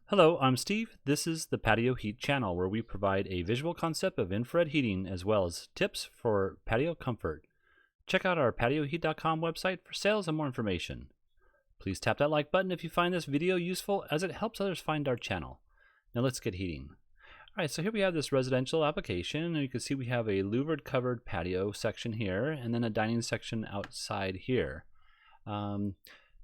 Hello, I'm Steve. This is the Patio Heat channel where we provide a visual concept of infrared heating as well as tips for patio comfort. Check out our patioheat.com website for sales and more information. Please tap that like button if you find this video useful as it helps others find our channel. Now let's get heating. Alright, so here we have this residential application, and you can see we have a louvered covered patio section here and then a dining section outside here.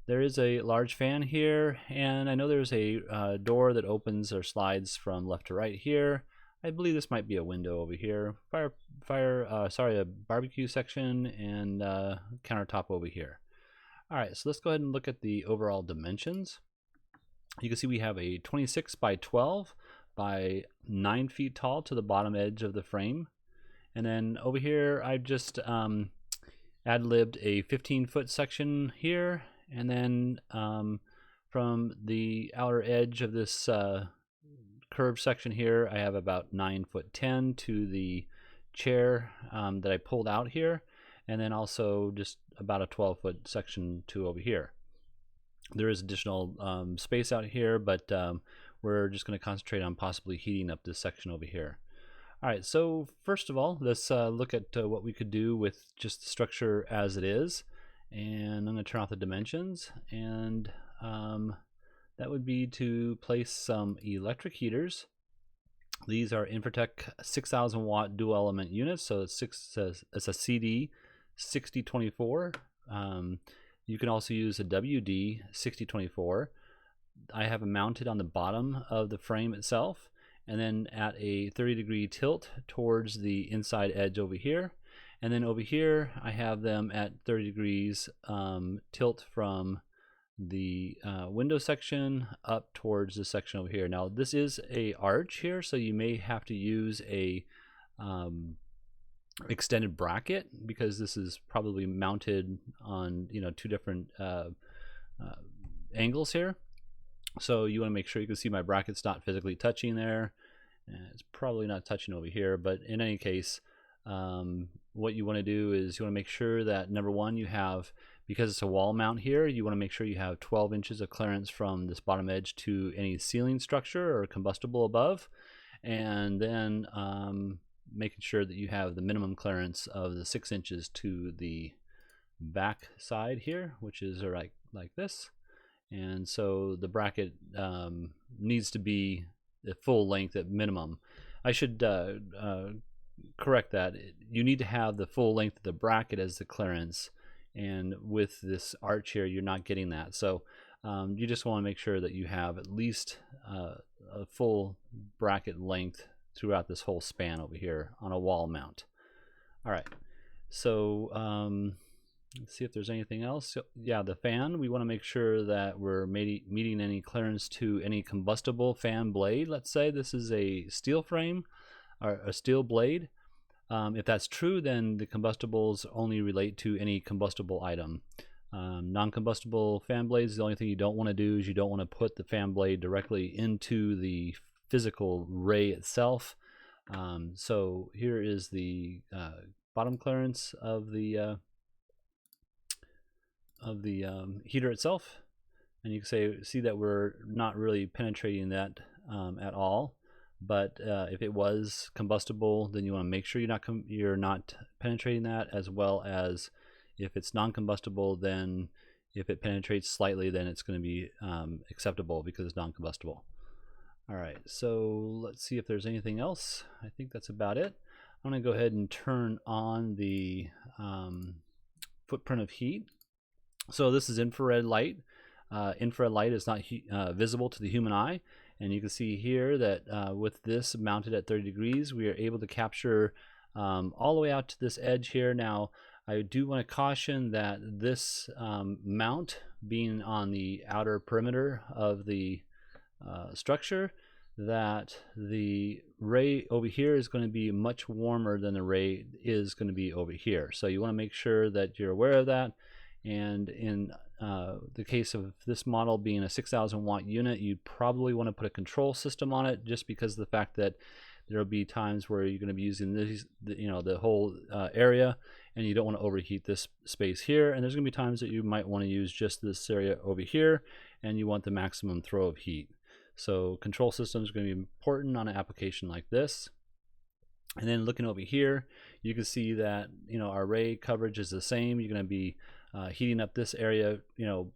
There is a large fan here, and I know there's a door that opens or slides from left to right here. I believe this might be a window over here. A barbecue section and countertop over here. All right, so let's go ahead and look at the overall dimensions. You can see we have a 26 by 12 by 9 feet tall to the bottom edge of the frame. And then over here, I've just ad-libbed a 15-foot section here. And then from the outer edge of this curved section here, I have about 9'10" to the chair that I pulled out here, and then also just about a 12-foot section to over here. There is additional space out here, but we're just going to concentrate on possibly heating up this section over here. All right, so first of all, let's look at what we could do with just the structure as it is. And I'm going to turn off the dimensions, and that would be to place some electric heaters. These are Infratech 6,000 watt dual element units, so it's a CD 6024. You can also use a WD 6024. I have them mounted on the bottom of the frame itself, and then at a 30-degree tilt towards the inside edge over here. And then over here, I have them at 30 degrees tilt from the window section up towards the section over here. Now, this is a arch here, so you may have to use a extended bracket because this is probably mounted on two different angles here. So you want to make sure you can see my bracket's not physically touching there. It's probably not touching over here, but in any case, what you want to do is you want to make sure that number one, you have, because it's a wall mount here, you want to make sure you have 12 inches of clearance from this bottom edge to any ceiling structure or combustible above, and then making sure that you have the minimum clearance of the 6 inches to the back side here, which is like this. And so the bracket needs to be the full length at minimum. I should correct that. You need to have the full length of the bracket as the clearance, and with this arch here you're not getting that. So you just want to make sure that you have at least a full bracket length throughout this whole span over here on a wall mount. All right, so let's see if there's anything else. So, yeah, the fan, we want to make sure that we're meeting any clearance to any combustible fan blade. Let's say this is a steel frame or a steel blade. If that's true, then the combustibles only relate to any combustible item. Non-combustible fan blades, the only thing you don't want to do is you don't want to put the fan blade directly into the physical ray itself. So here is the bottom clearance of the heater itself, and you can see that we're not really penetrating that at all. But if it was combustible, then you want to make sure you're not penetrating that, as well as if it's non-combustible, then if it penetrates slightly, then it's going to be acceptable because it's non-combustible. All right, so let's see if there's anything else. I think that's about it. I'm going to go ahead and turn on the footprint of heat. So this is infrared light. Infrared light is not visible to the human eye. And you can see here that with this mounted at 30 degrees, we are able to capture all the way out to this edge here. Now, I do want to caution that this mount being on the outer perimeter of the structure, that the ray over here is going to be much warmer than the ray is going to be over here. So you want to make sure that you're aware of that. And in the case of this model being a 6,000 watt unit, you probably want to put a control system on it, just because of the fact that there will be times where you're going to be using these, the whole area, and you don't want to overheat this space here. And there's going to be times that you might want to use just this area over here, and you want the maximum throw of heat. So control system is going to be important on an application like this. And then looking over here, you can see that, you know, our array coverage is the same. You're going to be heating up this area, you know,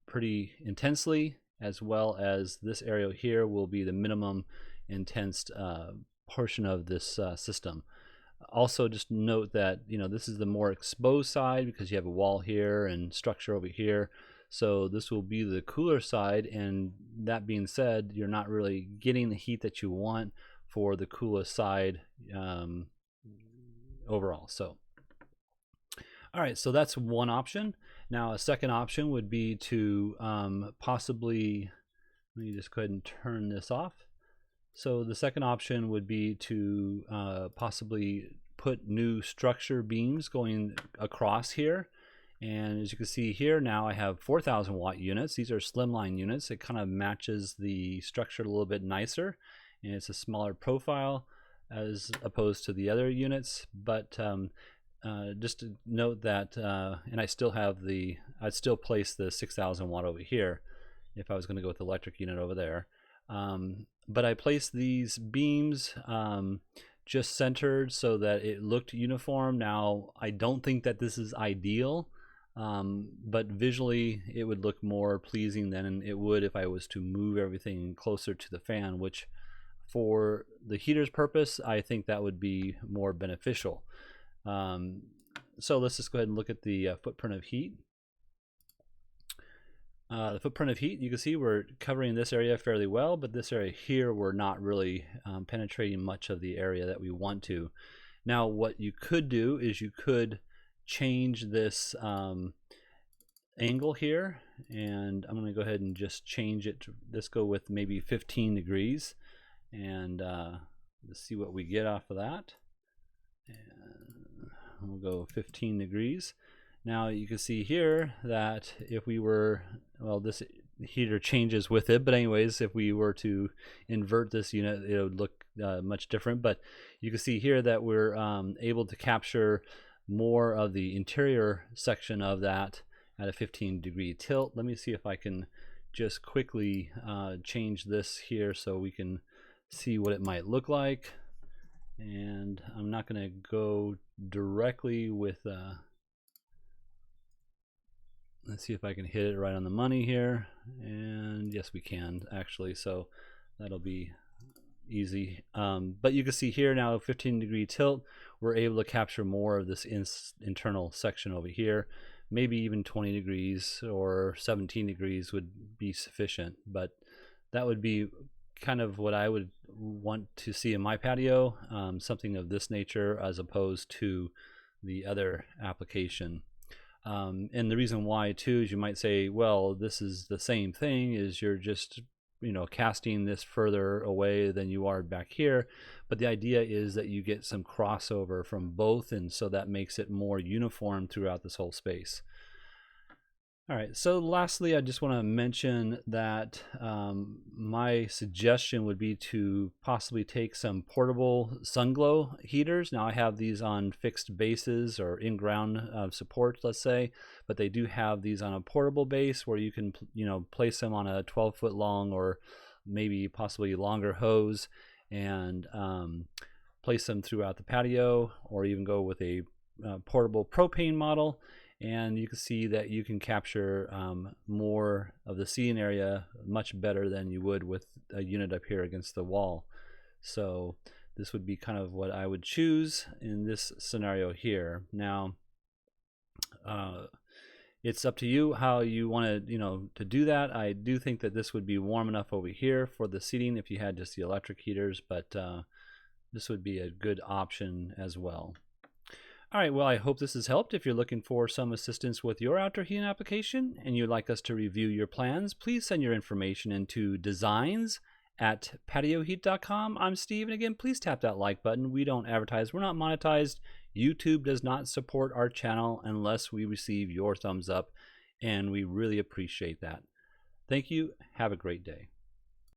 pretty intensely, as well as this area here will be the minimum intense portion of this system. Also, just note that, you know, this is the more exposed side because you have a wall here and structure over here. So this will be the cooler side, and that being said, you're not really getting the heat that you want for the coolest side overall. So all right, so that's one option. Now a second option would be to possibly, let me just go ahead and turn this off. So the second option would be to possibly put new structure beams going across here. And as you can see here, now I have 4,000 watt units. These are slimline units. It kind of matches the structure a little bit nicer, and it's a smaller profile as opposed to the other units. But just to note that, and I still have I'd still place the 6,000 watt over here if I was going to go with the electric unit over there. But I placed these beams just centered so that it looked uniform. Now, I don't think that this is ideal, but visually it would look more pleasing than it would if I was to move everything closer to the fan, which for the heater's purpose, I think that would be more beneficial. So let's just go ahead and look at the footprint of heat. The footprint of heat, you can see we're covering this area fairly well, but this area here we're not really penetrating much of the area that we want to. Now what you could do is you could change this angle here, and I'm going to go ahead and just change it to, let's go with maybe 15 degrees, and let's see what we get off of that. And we'll go 15 degrees. Now you can see here that if we were, well, this heater changes with it, but anyways, if we were to invert this unit, it would look much different. But you can see here that we're able to capture more of the interior section of that at a 15-degree tilt. Let me see if I can just quickly change this here so we can see what it might look like. And I'm not going to go directly with let's see if I can hit it right on the money here, and yes we can actually, so that'll be easy. But you can see here now, 15-degree tilt, we're able to capture more of this internal section over here. Maybe even 20 degrees or 17 degrees would be sufficient, but that would be kind of what I would want to see in my patio, something of this nature as opposed to the other application. And the reason why too is you might say, well, this is the same thing, is you're just, you know, casting this further away than you are back here, but the idea is that you get some crossover from both, and so that makes it more uniform throughout this whole space. All right, so lastly, I just want to mention that my suggestion would be to possibly take some portable sun glow heaters. Now I have these on fixed bases or in-ground support, let's say, but they do have these on a portable base where you can, you know, place them on a 12-foot long or maybe possibly longer hose and place them throughout the patio, or even go with a portable propane model. And you can see that you can capture more of the seating area much better than you would with a unit up here against the wall. So this would be kind of what I would choose in this scenario here. Now it's up to you how you want to, you know, to do that. I do think that this would be warm enough over here for the seating if you had just the electric heaters, but this would be a good option as well. All right, well, I hope this has helped. If you're looking for some assistance with your outdoor heating application and you'd like us to review your plans, please send your information into designs@patioheat.com. I'm Steve, and again, please tap that like button. We don't advertise. We're not monetized. YouTube does not support our channel unless we receive your thumbs up, and we really appreciate that. Thank you. Have a great day.